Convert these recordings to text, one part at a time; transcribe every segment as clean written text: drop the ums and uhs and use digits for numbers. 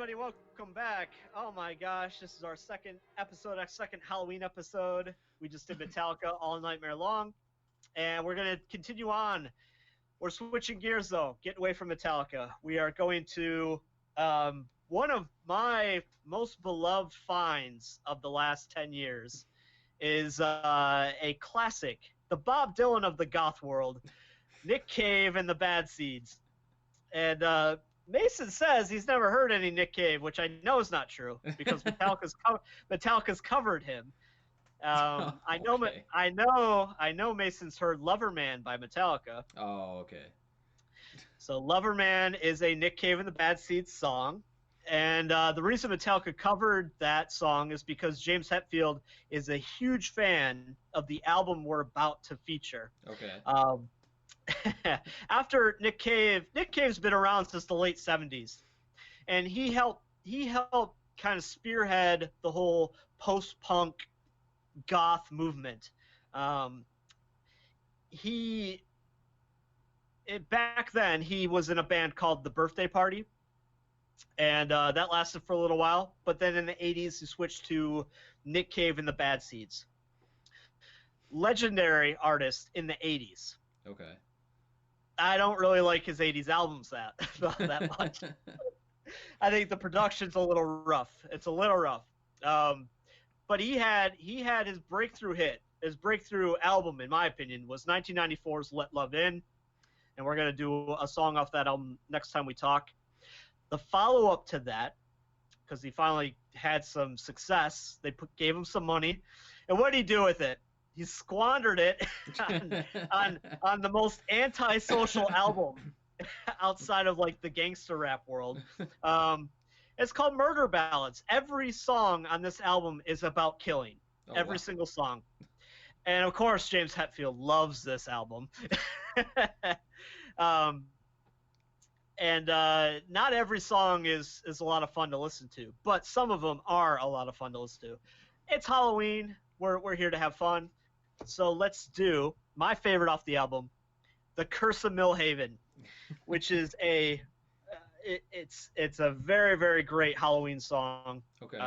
everybody. Welcome back. Oh my gosh, this is our second episode, our second Halloween episode. We just did Metallica all nightmare long, and we're going to continue on. We're switching gears, though, getting away from Metallica. We are going to one of my most beloved finds of the last 10 years is a classic, the Bob Dylan of the goth world, Nick Cave and the Bad Seeds. And Mason says he's never heard any Nick Cave, which I know is not true because Metallica's covered him. Okay. I know Mason's heard Loverman by Metallica. Oh, okay. So Loverman is a Nick Cave and the Bad Seeds song. And the reason Metallica covered that song is because James Hetfield is a huge fan of the album we're about to feature. Okay. After Nick Cave's been around since the late 70s, and he helped kind of spearhead the whole post-punk goth movement. Back then he was in a band called The Birthday Party, and that lasted for a little while. But then in the 80s he switched to Nick Cave and the Bad Seeds. Legendary artist in the 80s. Okay. I don't really like his 80s albums that much. I think the production's a little rough. It's a little rough. But he had his breakthrough hit. His breakthrough album, in my opinion, was 1994's Let Love In. And we're going to do a song off that album next time we talk. The follow-up to that, because he finally had some success, they gave him some money. And what did he do with it? He squandered it on the most antisocial album outside of like the gangster rap world. It's called Murder Ballads. Every song on this album is about killing. Every single song. And of course, James Hetfield loves this album. And not every song is a lot of fun to listen to, but some of them are a lot of fun to listen to. It's Halloween. We're here to have fun. So let's do my favorite off the album, The Curse of Milhaven, which is it's a very, very great Halloween song. Okay.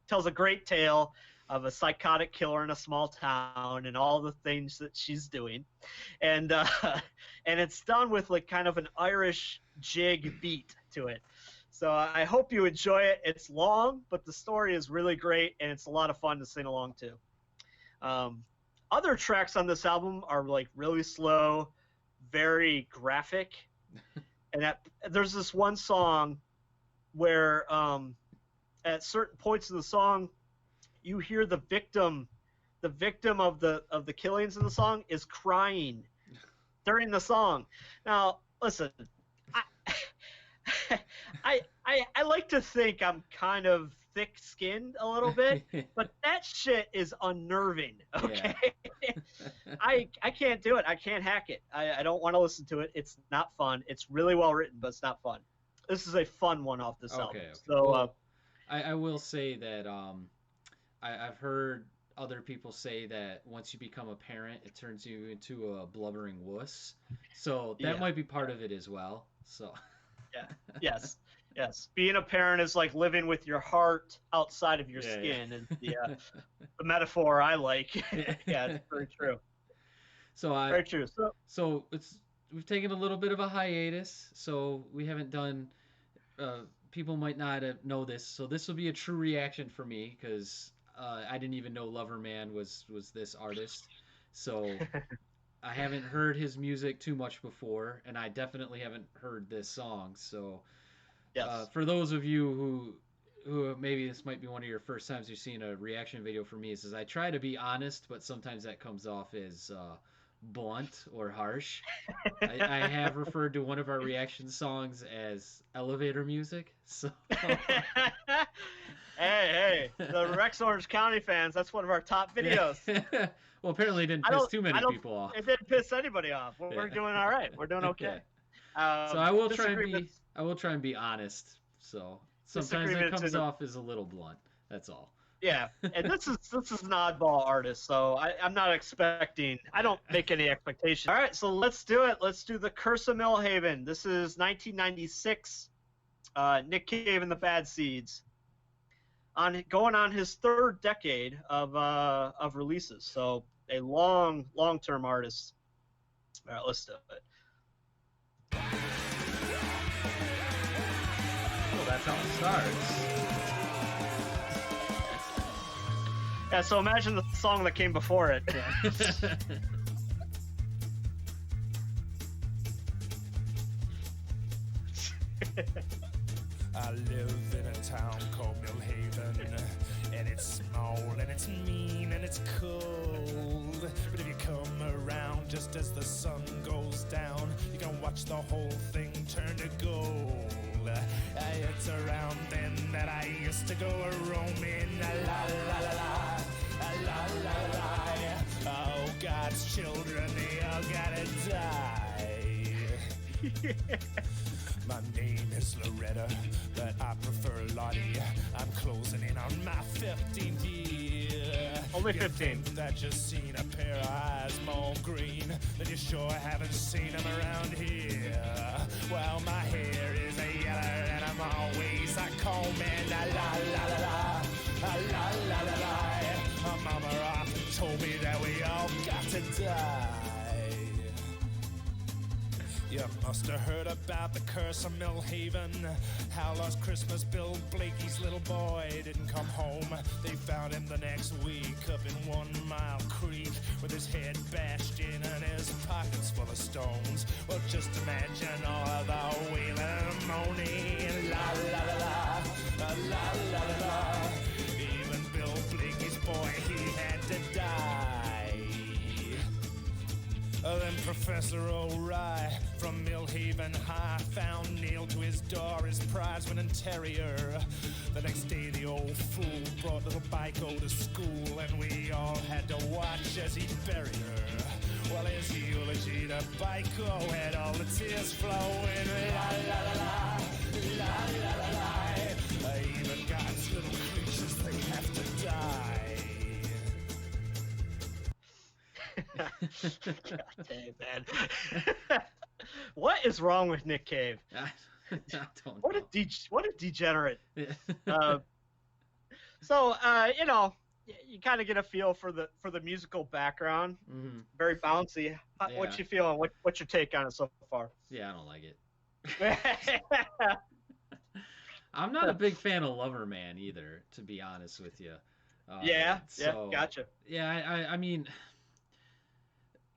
Tells a great tale of a psychotic killer in a small town and all the things that she's doing, and it's done with like kind of an Irish jig beat to it. So I hope you enjoy it. It's long, but the story is really great, and it's a lot of fun to sing along to. Other tracks on this album are like really slow, very graphic, and there's this one song where at certain points in the song, you hear the victim of the killings in the song is crying during the song. Now, listen, I like to think I'm kind of thick-skinned a little bit, but that shit is unnerving, okay? Yeah. I can't do it. I can't hack it. I don't want to listen to it. It's not fun. It's really well written, but it's not fun. This is a fun one off this album. Okay. So, well, I will say that I've heard other people say that once you become a parent, it turns you into a blubbering wuss. So that might be part of it as well. So. Yeah. Yes. Being a parent is like living with your heart outside of your skin. Is the metaphor I like. Yeah, it's very true. Very true. So we've taken a little bit of a hiatus. So we haven't done. People might not know this. So this will be a true reaction for me because I didn't even know Loverman was this artist. So. I haven't heard his music too much before, and I definitely haven't heard this song. So, yes. For those of you who maybe this might be one of your first times you're seeing a reaction video from me, is I try to be honest, but sometimes that comes off as blunt or harsh. I have referred to one of our reaction songs as elevator music. So. Hey, the Rex Orange County fans, that's one of our top videos. Well, apparently it didn't piss too many people off. It didn't piss anybody off. We're doing all right. We're doing okay. So I will try and be honest. So sometimes it comes off as a little blunt. That's all. Yeah, and this is an oddball artist, so I'm not expecting. I don't make any expectations. All right, so let's do it. Let's do The Curse of Milhaven. This is 1996. Nick Cave and the Bad Seeds, going on his third decade of releases. So a long-term artist. All right, let's do it. Well, that's how it starts. Yeah, so imagine the song that came before it. I live in a town called Milhaven, and it's small, and it's mean, and it's cold. But if you come around just as the sun goes down, you can watch the whole thing turn to gold. It's around then that I used to go a-roaming, la-la-la-la, la-la-la-la. Oh, God's children, they all gotta die. My name is Loretta, but I prefer Lottie. I'm closing in on my 15th year. Only 15. You think that you've seen a pair of eyes more green, then you sure haven't seen them around here. Well, my hair is a yeller and I'm always a combing. La la la la la, la la la la. My mama often told me that we all got to die. You must have heard about the Curse of Milhaven, how last Christmas Bill Blakey's little boy didn't come home. They found him the next week up in 1 Mile Creek with his head bashed in and his pockets full of stones. Well, just imagine all of the wailing and moaning. La la la la, la la la la. Even Bill Blakey's boy, he had to die. Then Professor O'Rye from Milhaven High found nailed to his door his prize-winning terrier. The next day the old fool brought little Biko to school, and we all had to watch as he buried her. Well, his eulogy to Biko had all the tears flowing. La la la la, la la la la. Even God's little creatures, they have to die. God dang, man. What is wrong with Nick Cave? I don't know. What a degenerate. So you know, you kind of get a feel for the musical background. Mm-hmm. Very bouncy. Yeah. What you feeling? What's your take on it so far? Yeah, I don't like it. I'm not a big fan of Loverman either, to be honest with you. Yeah, so, gotcha. Yeah, I mean,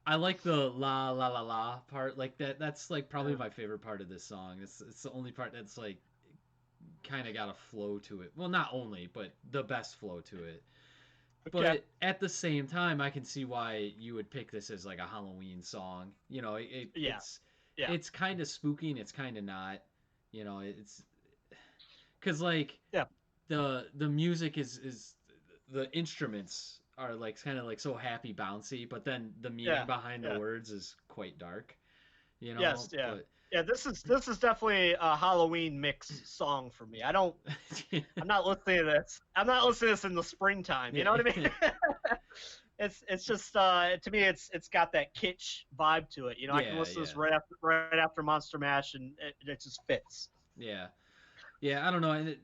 I like the la la la la part, like that. That's like probably my favorite part of this song. It's the only part that's like kind of got a flow to it. Well, not only, but the best flow to it. But Okay. at the same time, I can see why you would pick this as like a Halloween song. You know, it's kind of spooky and it's kind of not. You know, it's because like the music is the instruments are like kind of like so happy bouncy, but then the meaning behind the words is quite dark. You know. Yes. Yeah. But, yeah. This is definitely a Halloween mix song for me. I'm not listening to this. I'm not listening to this in the springtime. You know what I mean? It's just to me it's got that kitsch vibe to it. You know, I can listen to this right after Monster Mash, and it just fits. Yeah. I don't know. And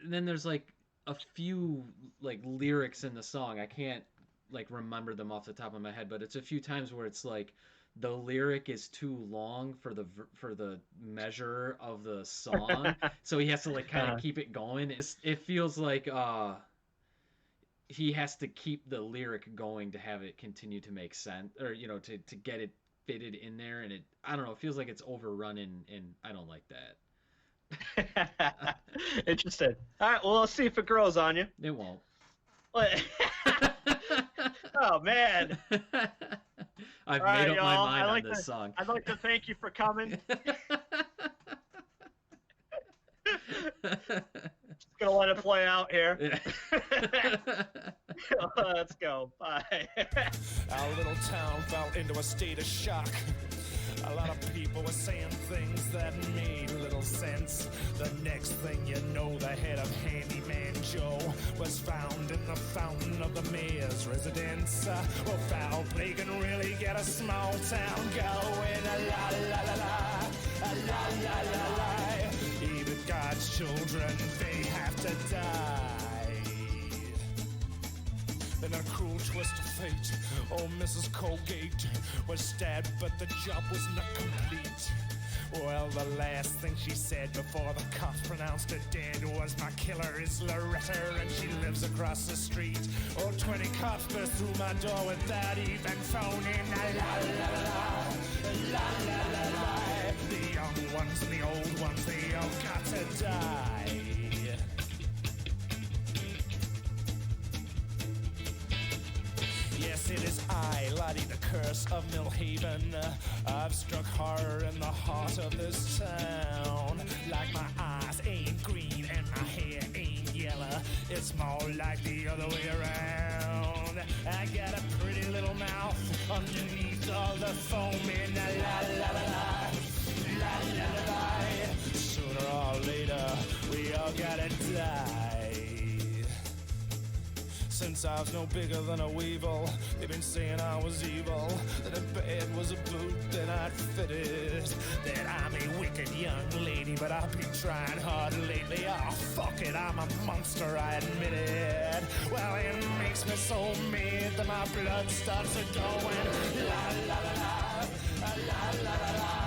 then there's like a few like lyrics in the song. I can't like remember them off the top of my head, but it's a few times where it's like the lyric is too long for the measure of the song, so he has to like kind of keep it going. It feels like he has to keep the lyric going to have it continue to make sense, or you know, to get it fitted in there, and I don't know, it feels like it's overrun, and I don't like that. Interesting. All right, well, let's see if it grows on you. It won't. Oh man. I've made up my mind on this song. I'd like to thank you for coming. Just gonna let it play out here. Yeah. Let's go. Bye. Our little town fell into a state of shock. A lot of people were saying things that made little sense. The next thing you know, the head of Handyman Joe was found in the fountain of the mayor's residence. Well, foul play can really get a small town going. La la la la, la la la la. Even God's children, they have to die. Then a cruel twist of fate, oh, Mrs. Colgate was stabbed, but the job was not complete. Well, the last thing she said before the cops pronounced her dead was, my killer is Loretta and she lives across the street. Oh, 20 cops burst through my door without even phoning. La la la la, la la la la. The young ones and the old ones, they all got to die. Yes, it is I, Lottie, the Curse of Milhaven. I've struck horror in the heart of this town. Like my eyes ain't green and my hair ain't yellow, it's more like the other way around. I got a pretty little mouth underneath all the foam in la la la la la la la la. Sooner or later, we all gotta die. Since I was no bigger than a weevil, they've been saying I was evil, that a bed was a boot, that I'd fit it, that I'm a wicked young lady, but I've been trying hard lately. Oh, fuck it, I'm a monster, I admit it. Well, it makes me so mad that my blood starts a-going. La la la la, la la la la.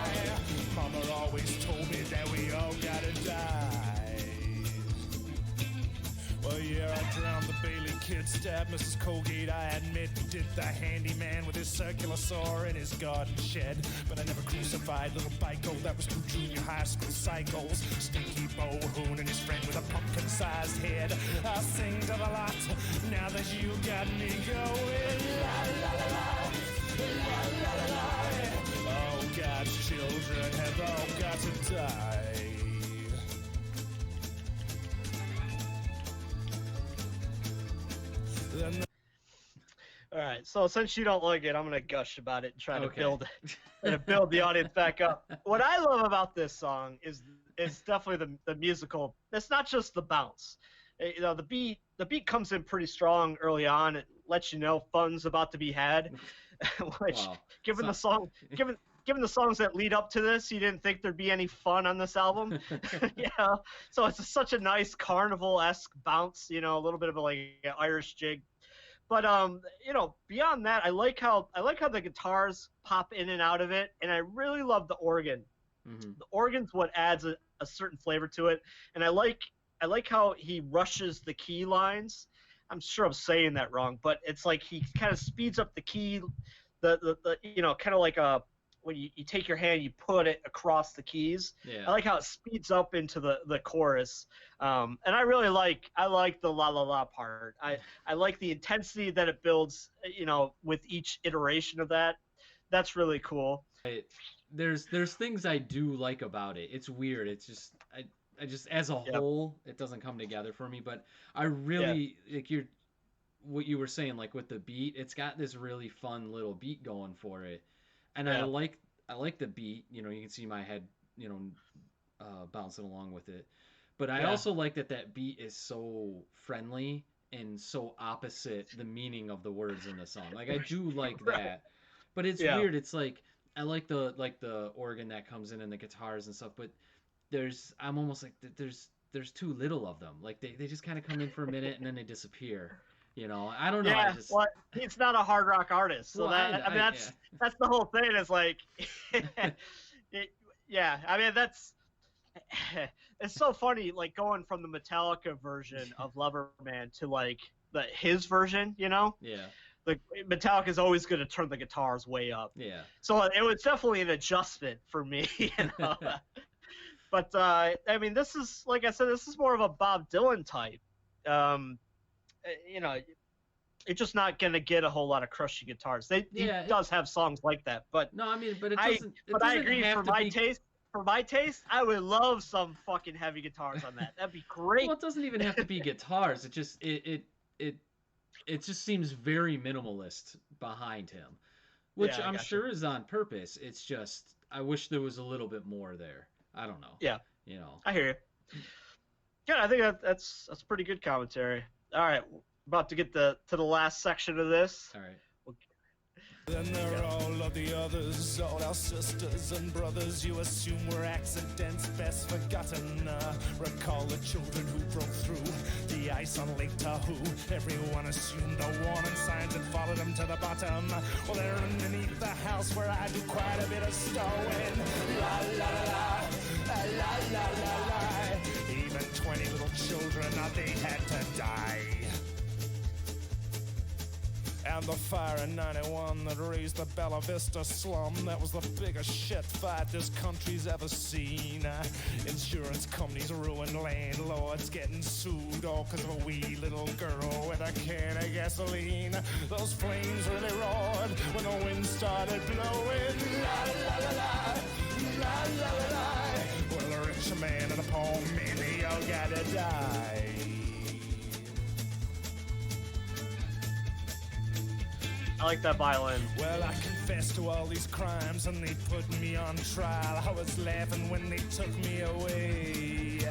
Mama always told me that we all gotta die. Well, yeah, I drowned the Bailey kid, stabbed Mrs. Colgate, I admit. Did the handyman with his circular saw in his garden shed. But I never crucified little Bico that was through junior high school cycles. Stinky Bohoon and his friend with a pumpkin-sized head. I'll sing to the lot now that you got me going. La la la la, la la la la. Oh, God's children have all got to die. All right, so since you don't like it, I'm gonna gush about it and try to build the audience back up. What I love about this song is definitely the musical. It's not just the bounce. You know, the beat comes in pretty strong early on. It lets you know fun's about to be had. Which, Wow. given the songs that lead up to this, you didn't think there'd be any fun on this album. Yeah, so it's such a nice carnival-esque bounce. You know, a little bit of an Irish jig. But you know, beyond that, I like how the guitars pop in and out of it, and I really love the organ. Mm-hmm. The organ's what adds a certain flavor to it, and I like how he rushes the key lines. I'm sure I'm saying that wrong, but it's like he kind of speeds up the key, the you know, kind of like when you take your hand, you put it across the keys. Yeah. I like how it speeds up into the chorus. And I really like the la la la part. I like the intensity that it builds, you know, with each iteration of that. That's really cool. There's things I do like about it. It's weird. It's just I just as a whole, it doesn't come together for me. But I really like what you were saying, like with the beat. It's got this really fun little beat going for it. And I like the beat, you know, you can see my head, you know, bouncing along with it. But I also like that beat is so friendly and so opposite the meaning of the words in the song. Like I do like that. But it's weird. It's like I like the organ that comes in and the guitars and stuff, but I'm almost like there's too little of them. Like they just kind of come in for a minute and then they disappear. You know, I don't know. Yeah, well, he's not a hard rock artist, so well, that's the whole thing. Is like, yeah, I mean it's so funny, like going from the Metallica version of Loverman to like his version, you know? Yeah. Like Metallica's always going to turn the guitars way up. Yeah. So it was definitely an adjustment for me, you know. But I mean, this is, like I said, this is more of a Bob Dylan type. You know, you're just not gonna get a whole lot of crushy guitars. He does have songs like that, but no, I mean, but it doesn't. But I agree. For my taste, I would love some fucking heavy guitars on that. That'd be great. Well, it doesn't even have to be guitars. It just it just seems very minimalist behind him, which I'm sure is on purpose. It's just I wish there was a little bit more there. I don't know. Yeah. You know. I hear you. Yeah, I think that's pretty good commentary. All right, about to get to the last section of this. All right. Then there are all of the others, all our sisters and brothers you assume were accidents best forgotten. Recall the children who broke through the ice on Lake Tahoe. Everyone assumed the warning signs and followed them to the bottom. Well, they're underneath the house where I do quite a bit of stowing. La la la la, la la la la. Even 20 little children, they had to die. And the fire in 91 that raised the Bella Vista slum, that was the biggest shit fight this country's ever seen. Insurance companies ruined landlords getting sued, all because of a wee little girl with a can of gasoline. Those flames really roared when the wind started blowing. La la la la, la la la la. Well, the rich man and the poor man, they all gotta die. I like that violin. Well, I confessed to all these crimes and they put me on trial. I was laughing when they took me away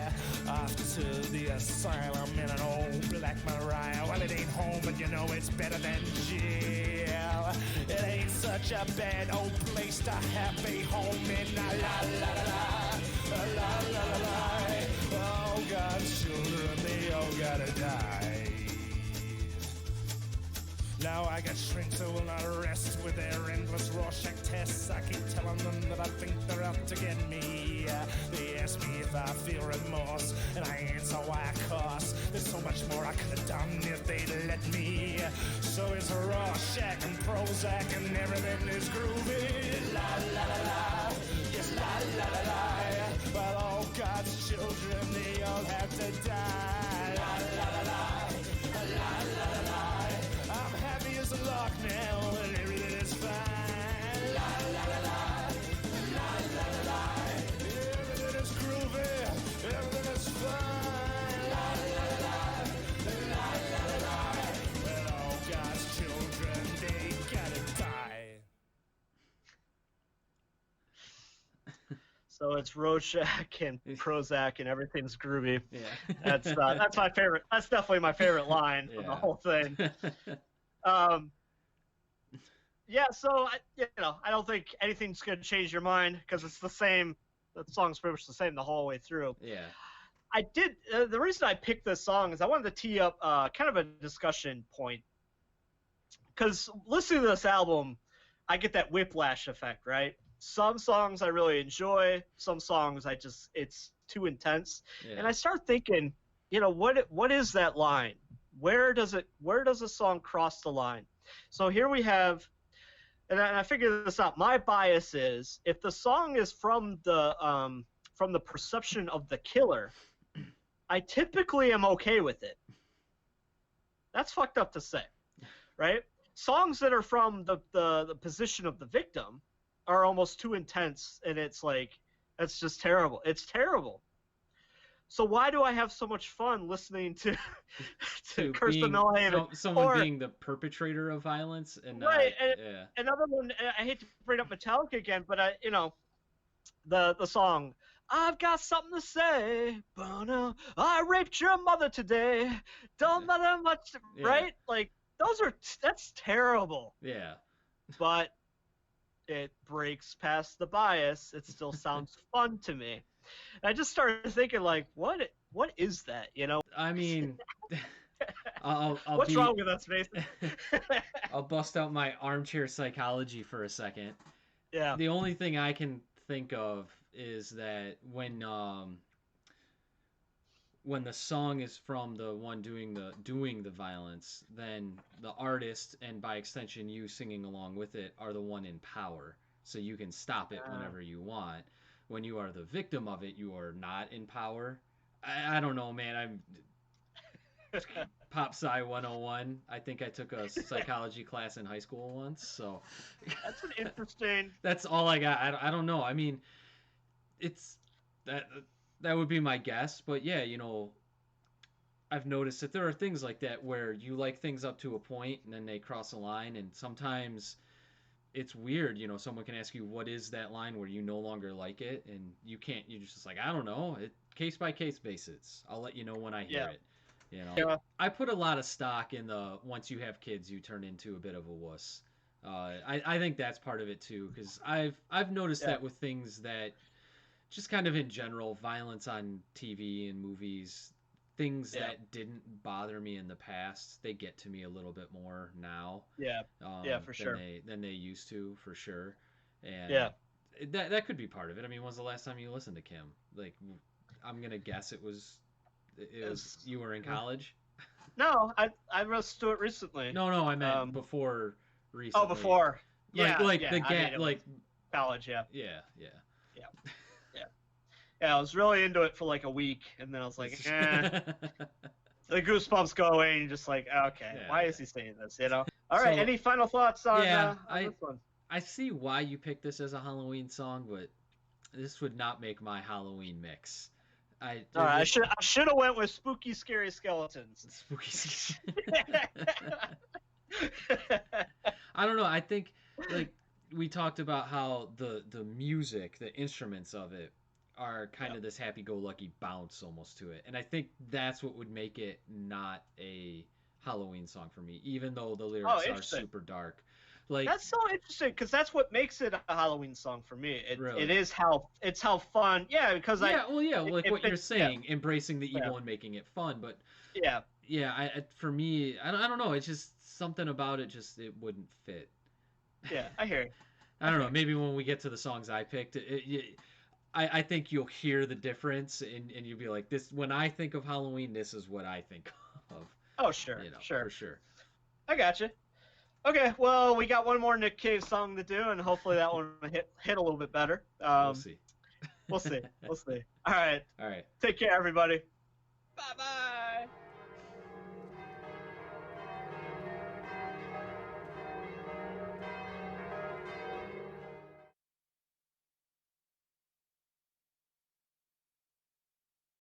off to the asylum in an old black Mariah. Well, it ain't home, but you know it's better than jail. It ain't such a bad old place to have a home in. La la la la, la la la la. Oh, God's children, they all gotta die. Now I got shrinks who will not rest with their endless Rorschach tests. I keep telling them that I think they're out to get me. They ask me if I feel remorse, and I answer why I cost. There's so much more I could have done if they'd let me. So it's Rorschach and Prozac and everything is groovy. La la la la, yes la la la la. But all God's children, they all have to die. La la la la, la la la la. I'm happy as a lark now, and everything is fine. La la la la, la la la la. Everything is groovy, everything is fine. La la la la, la la la la. Well, all God's children, they gotta die. So it's Rorschach and Prozac and everything's groovy. Yeah. That's my favorite. That's definitely my favorite line from the whole thing. Yeah, so I don't think anything's gonna change your mind because it's the same. The song's pretty much the same the whole way through. Yeah. I did. The reason I picked this song is I wanted to tee up kind of a discussion point because listening to this album, I get that whiplash effect, right? Some songs I really enjoy, some songs it's too intense, and I start thinking, what is that line? Where does a song cross the line? So here we have, and I figured this out. My bias is if the song is from the perception of the killer, I typically am okay with it. That's fucked up to say, right? Songs that are from the position of the victim are almost too intense, and it's like, that's just terrible. It's terrible. So why do I have so much fun listening to Curse of Milhaven? Someone being the perpetrator of violence and not, right. Another one. I hate to bring up Metallica again, but the song "I've Got Something to Say," I raped your mother today. Don't matter much, right? Like that's terrible. Yeah. But it breaks past the bias. It still sounds fun to me. I just started thinking, like, what is that? I mean, what's wrong with us, Mason? I'll bust out my armchair psychology for a second. Yeah. The only thing I can think of is that when the song is from the one doing the violence, then the artist and by extension you singing along with it are the one in power, so you can stop it whenever you want. When you are the victim of it, you are not in power. I don't know, man. I'm Pop Sci 101. I think I took a psychology class in high school once, so that's an interesting. That's all I got. I don't know. I mean, it's that would be my guess, but yeah, I've noticed that there are things like that where you like things up to a point and then they cross a line, and sometimes it's weird, someone can ask you what is that line where you no longer like it, and you're just like, I don't know, case by case basis. I'll let you know when I hear it. Yeah. I put a lot of stock in the once you have kids you turn into a bit of a wuss. I think that's part of it too, because I've noticed that with things that just kind of in general, violence on TV and movies, things that didn't bother me in the past, they get to me a little bit more now. For sure. Than they used to, for sure. And Yeah. that could be part of it. I mean, when's the last time you listened to Kim? Like, I'm gonna guess it was you were in college. No, I listened to it recently. No, I meant before recently. Oh, before. Like yeah, the gap, like college. Yeah. Yeah. Yeah, I was really into it for like a week, and then I was like, eh. The goosebumps go away, and you're just like, okay, why is he saying this? You know. All right. Any final thoughts on, on this one? I see why you picked this as a Halloween song, but this would not make my Halloween mix. I should have went with spooky, scary skeletons. Spooky. I don't know. I think like we talked about how the music, the instruments of it, are kind of this happy-go-lucky bounce almost to it, and I think that's what would make it not a Halloween song for me, even though the lyrics are super dark. Like, that's so interesting, because that's what makes it a Halloween song for me. Really? It is how fun. Yeah, because like what you're saying, embracing the evil and making it fun. But for me, I don't know. It's just something about it. It wouldn't fit. Yeah, I hear you. I don't know. Maybe when we get to the songs I picked, I think you'll hear the difference, and you'll be like, this. When I think of Halloween, this is what I think of. Oh, sure, for sure. I got you. Okay, well, we got one more Nick Cave song to do, and hopefully that one will hit a little bit better. We'll see. We'll see. All right. All right. Take care, everybody. Bye-bye.